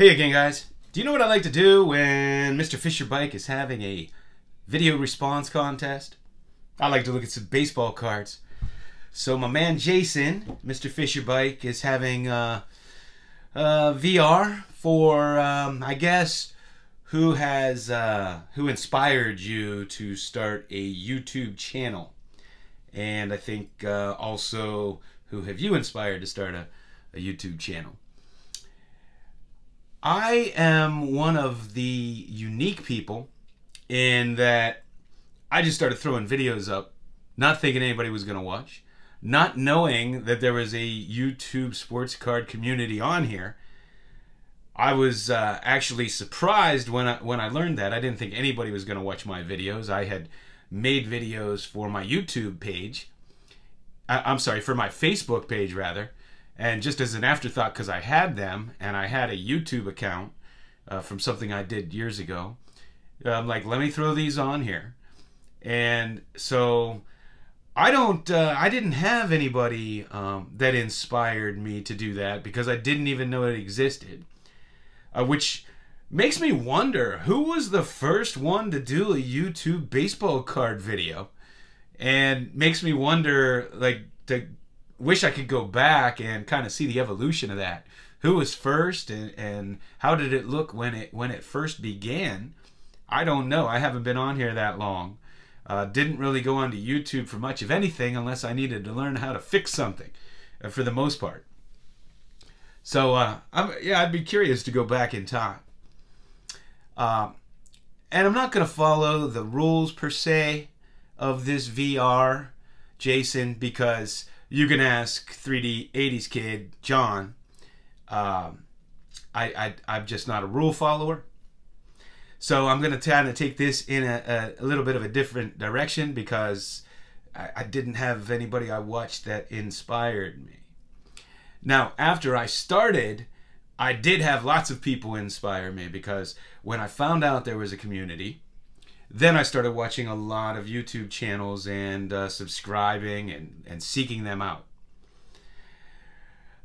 Hey again, guys. Do you know what I like to do when Mr. Fisher Bike is having a video response contest? I like to look at some baseball cards. So my man Jason, Mr. Fisher Bike, is having VR for, I guess, who inspired you to start a YouTube channel. And I think also, who have you inspired to start a YouTube channel? I am one of the unique people in that I just started throwing videos up, not thinking anybody was going to watch, not knowing that there was a YouTube sports card community on here. I was actually surprised when I learned that. I didn't think anybody was going to watch my videos. I had made videos for my YouTube page. I'm sorry, for my Facebook page rather. And just as an afterthought, because I had them, and I had a YouTube account from something I did years ago, I'm like, let me throw these on here. And so I didn't have anybody that inspired me to do that, because I didn't even know it existed. Which makes me wonder, who was the first one to do a YouTube baseball card video? And makes me wonder, like, wish I could go back and kind of see the evolution of that. Who was first, and how did it look when it first began? I don't know. I haven't been on here that long. Didn't really go onto YouTube for much of anything unless I needed to learn how to fix something, for the most part. So I'd be curious to go back in time. And I'm not going to follow the rules per se of this VR, Jason, because you can ask 3D 80s kid John. I'm just not a rule follower. So I'm going to try to take this in a little bit of a different direction, because I didn't have anybody I watched that inspired me. Now, after I started, I did have lots of people inspire me, because when I found out there was a community, then I started watching a lot of YouTube channels and subscribing and seeking them out.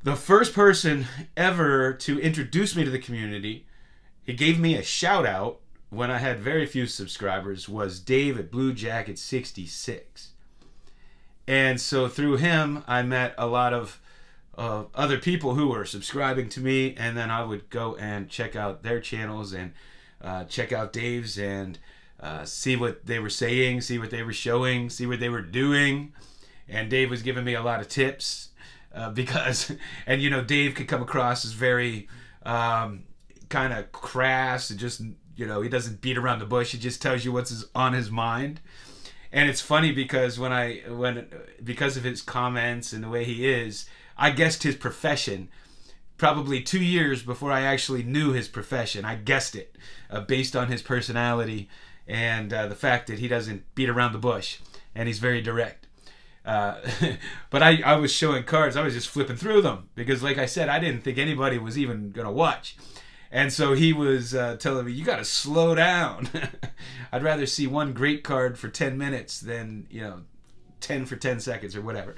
The first person ever to introduce me to the community, he gave me a shout out when I had very few subscribers, was Dave at Blue Jacket 66. And so through him, I met a lot of other people who were subscribing to me, and then I would go and check out their channels and check out Dave's and see what they were saying, see what they were showing, see what they were doing. And Dave was giving me a lot of tips because, and you know, Dave could come across as very kind of crass and just, you know, he doesn't beat around the bush. He just tells you what's on his mind. And it's funny because because of his comments and the way he is, I guessed his profession probably 2 years before I actually knew his profession. I guessed it based on his personality and the fact that he doesn't beat around the bush and he's very direct. But I was showing cards. I was just flipping through them because, like I said, I didn't think anybody was even going to watch. And so he was telling me, you got to slow down. I'd rather see one great card for 10 minutes than, you know, 10 for 10 seconds or whatever.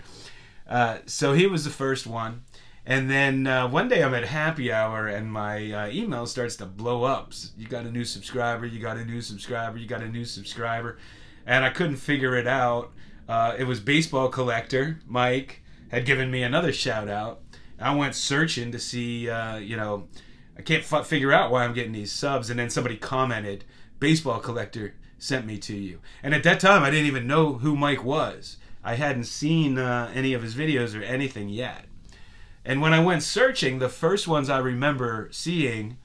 So he was the first one. And then one day I'm at happy hour and my email starts to blow up. You got a new subscriber, you got a new subscriber, you got a new subscriber. And I couldn't figure it out. It was Baseball Collector. Mike had given me another shout out. I went searching to see, you know, I can't figure out why I'm getting these subs. And then somebody commented, Baseball Collector sent me to you. And at that time, I didn't even know who Mike was. I hadn't seen any of his videos or anything yet. And when I went searching, the first ones I remember seeing,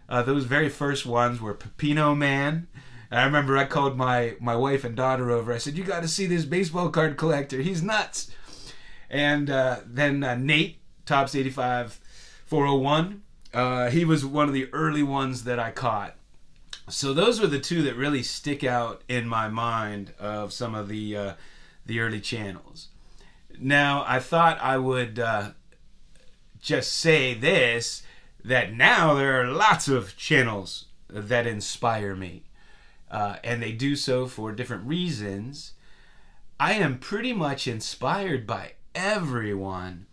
those very first ones were Pepino Man. And I remember I called my wife and daughter over. I said, you got to see this baseball card collector. He's nuts. And then Nate, Tops 85 401. He was one of the early ones that I caught. So those were the two that really stick out in my mind of some of the early channels. Now, I thought I would just say this, that now there are lots of channels that inspire me. And they do so for different reasons. I am pretty much inspired by everyone.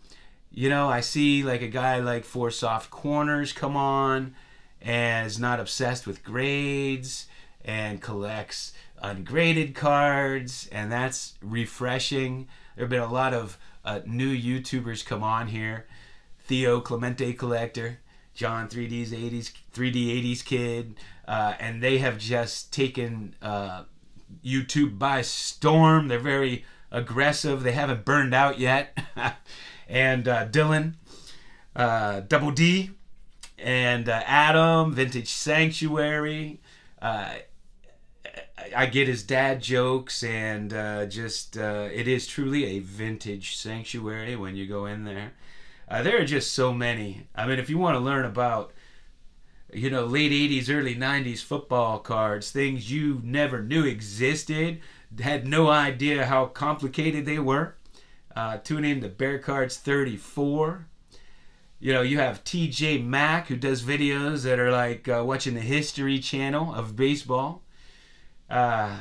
You know, I see like a guy like Four Soft Corners come on, and is not obsessed with grades and collects ungraded cards, and that's refreshing. There have been a lot of new YouTubers come on here. Theo Clemente Collector, John 3D's 80s 3D 80s Kid, and they have just taken YouTube by storm. They're very aggressive. They haven't burned out yet. And Dylan, Double D, and Adam, Vintage Sanctuary. I get his dad jokes, and it is truly a vintage sanctuary when you go in there. There are just so many. I mean, if you want to learn about, you know, late 80s, early 90s football cards, things you never knew existed, had no idea how complicated they were, tune in to Bear Cards 34. You know, you have TJ Mack, who does videos that are like watching the History Channel of baseball. I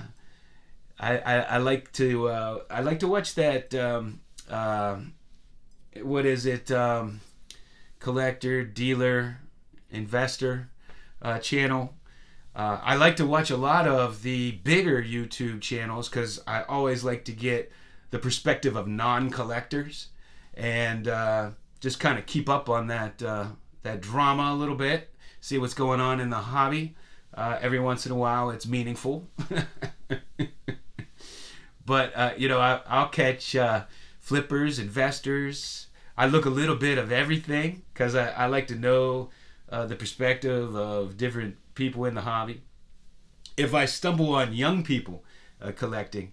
like to watch that. What is it? Collector, dealer, investor channel. I like to watch a lot of the bigger YouTube channels because I always like to get the perspective of non-collectors and just kind of keep up on that that drama a little bit, see what's going on in the hobby. Every once in a while, it's meaningful. But you know, I'll catch flippers, investors. I look a little bit of everything because I like to know the perspective of different people in the hobby. If I stumble on young people collecting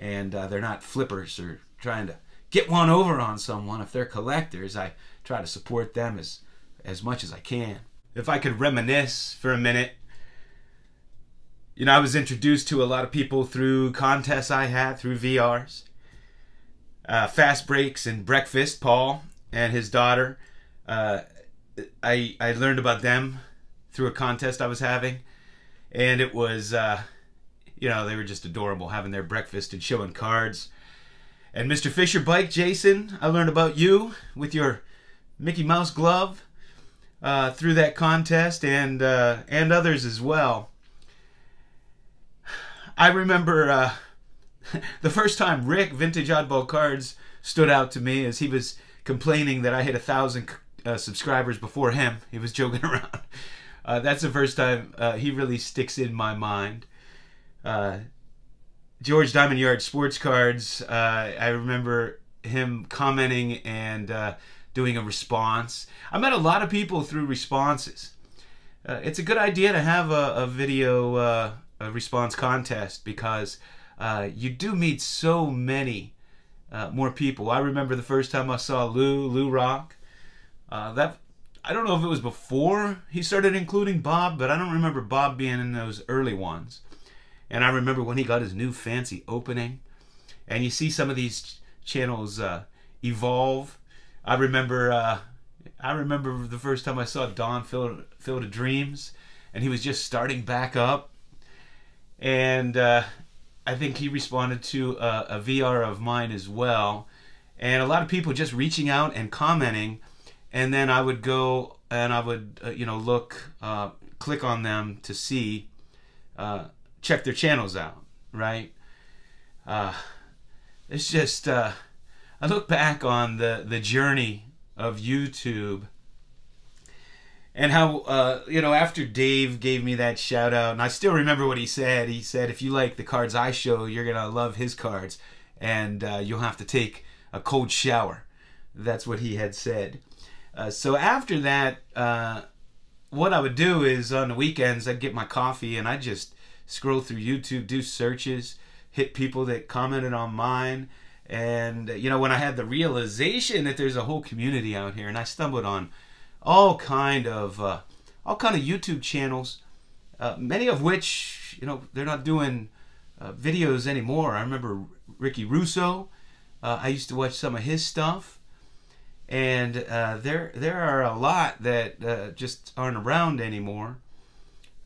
and they're not flippers or trying to get one over on someone, if they're collectors, I try to support them as much as I can. If I could reminisce for a minute, you know, I was introduced to a lot of people through contests I had through VRs. Fast Breaks and Breakfast, Paul and his daughter. I learned about them through a contest I was having, and it was, you know, they were just adorable having their breakfast and showing cards. And Mr. Fisher Bike, Jason, I learned about you with your Mickey Mouse glove through that contest, and others as well. I remember the first time Rick, Vintage Oddball Cards, stood out to me as he was complaining that I hit 1,000 subscribers before him. He was joking around. That's the first time he really sticks in my mind. George Diamond Yard Sports Cards, I remember him commenting and doing a response. I met a lot of people through responses. It's a good idea to have a video a response contest because you do meet so many more people. I remember the first time I saw Lou Rock. That I don't know if it was before he started including Bob, but I don't remember Bob being in those early ones. And I remember when he got his new fancy opening. And you see some of these channels evolve. I remember the first time I saw Don Field of Dreams, and he was just starting back up. And I think he responded to a VR of mine as well. And a lot of people just reaching out and commenting. And then I would go and I would, you know, look, click on them to see, check their channels out, right? It's just, I look back on the journey of YouTube and how, you know, after Dave gave me that shout out, and I still remember what he said. He said, if you like the cards I show, you're going to love his cards, and you'll have to take a cold shower. That's what he had said. So after that, what I would do is on the weekends, I'd get my coffee and I'd just scroll through YouTube, do searches, hit people that commented on mine. And, you know, when I had the realization that there's a whole community out here, and I stumbled on all kind of YouTube channels, many of which, you know, they're not doing videos anymore. I remember Ricky Russo. I used to watch some of his stuff. And there are a lot that just aren't around anymore.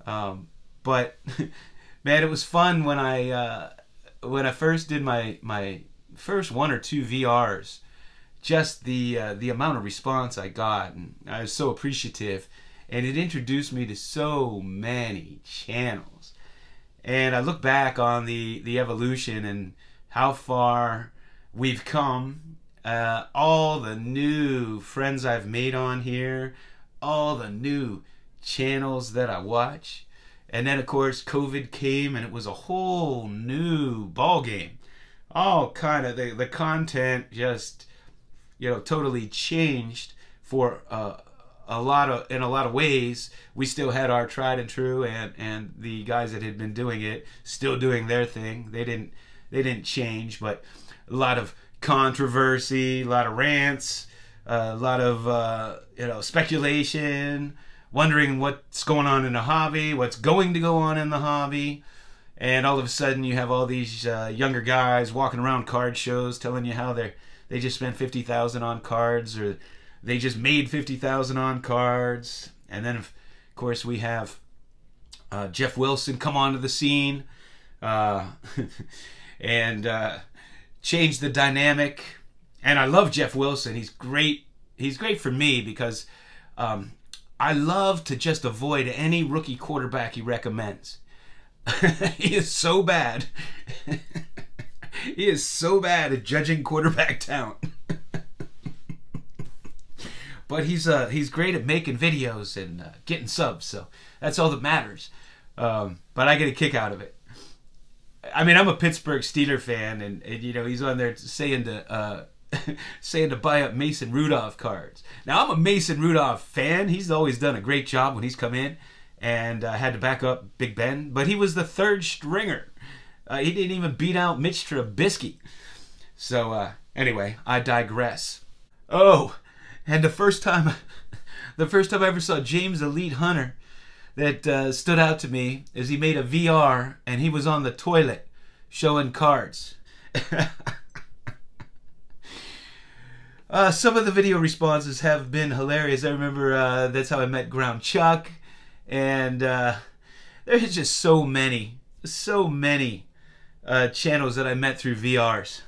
But man, it was fun when I first did my first 1 or 2 VRs. Just the amount of response I got, and I was so appreciative. and it introduced me to so many channels. And I look back on the evolution and how far we've come, all the new friends I've made on here, all the new channels that I watch. And then of course COVID came and it was a whole new ball game. All kind of the content just, you know, totally changed for in a lot of ways. We still had our tried and true, and the guys that had been doing it still doing their thing. They didn't change, but a lot of controversy, a lot of rants, a lot of you know, speculation, wondering what's going on in the hobby, what's going to go on in the hobby. And all of a sudden you have all these younger guys walking around card shows telling you how they just spent $50,000 on cards, or they just made $50,000 on cards. And then of course we have Jeff Wilson come onto the scene and change the dynamic. And I love Jeff Wilson. He's great. He's great for me because I love to just avoid any rookie quarterback he recommends. He is so bad. He is so bad at judging quarterback talent. But he's great at making videos and getting subs, so that's all that matters. But I get a kick out of it. I mean, I'm a Pittsburgh Steelers fan, and you know, he's on there saying to saying to buy up Mason Rudolph cards. Now, I'm a Mason Rudolph fan. He's always done a great job when he's come in, and had to back up Big Ben, but he was the third stringer. He didn't even beat out Mitch Trubisky. So anyway, I digress. Oh, and the first time I ever saw James Elite Hunter that stood out to me is he made a VR and he was on the toilet showing cards. Some of the video responses have been hilarious. I remember that's how I met Ground Chuck. And there's just so many channels that I met through VRs.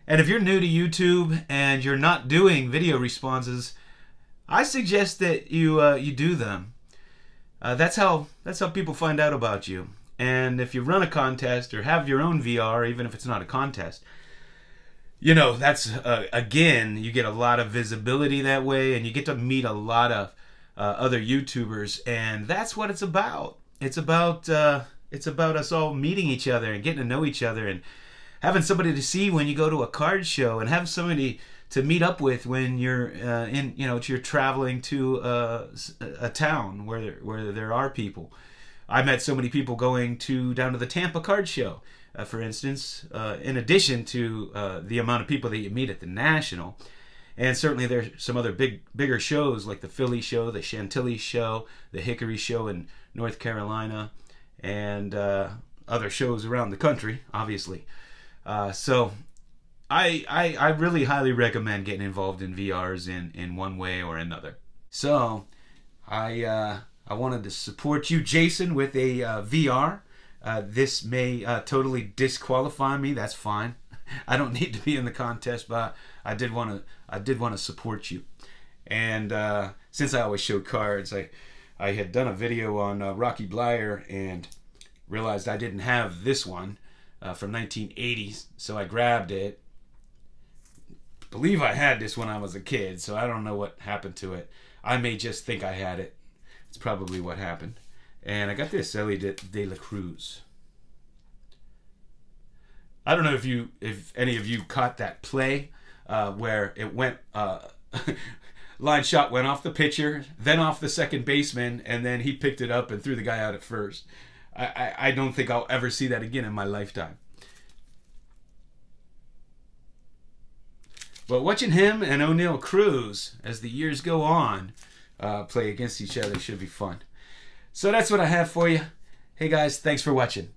And if you're new to YouTube and you're not doing video responses, I suggest that you do them. That's how people find out about you. And if you run a contest or have your own VR, even if it's not a contest, you know, that's again, you get a lot of visibility that way, and you get to meet a lot of other YouTubers, and that's what it's about. It's about us all meeting each other and getting to know each other, and having somebody to see when you go to a card show, and have somebody to meet up with when you're you're traveling to a town where there are people. I met so many people going down to the Tampa card show, for instance, in addition to the amount of people that you meet at the National. And certainly there's some other bigger shows like the Philly show, the Chantilly show, the Hickory show in North Carolina, and other shows around the country, obviously. So I really highly recommend getting involved in VRs in one way or another. So I wanted to support you, Jason, with a VR. This may totally disqualify me. That's fine. I don't need to be in the contest, but I did want to support you. And since I always show cards, I had done a video on Rocky Blyer and realized I didn't have this one from 1980s, so I grabbed it. I believe I had this when I was a kid, so I don't know what happened to it. I may just think I had it. It's probably what happened. And I got this, Ellie de la Cruz. I don't know if any of you caught that play where it went, line shot went off the pitcher, then off the second baseman, and then he picked it up and threw the guy out at first. I don't think I'll ever see that again in my lifetime. But watching him and O'Neal Cruz as the years go on play against each other should be fun. So that's what I have for you. Hey guys, thanks for watching.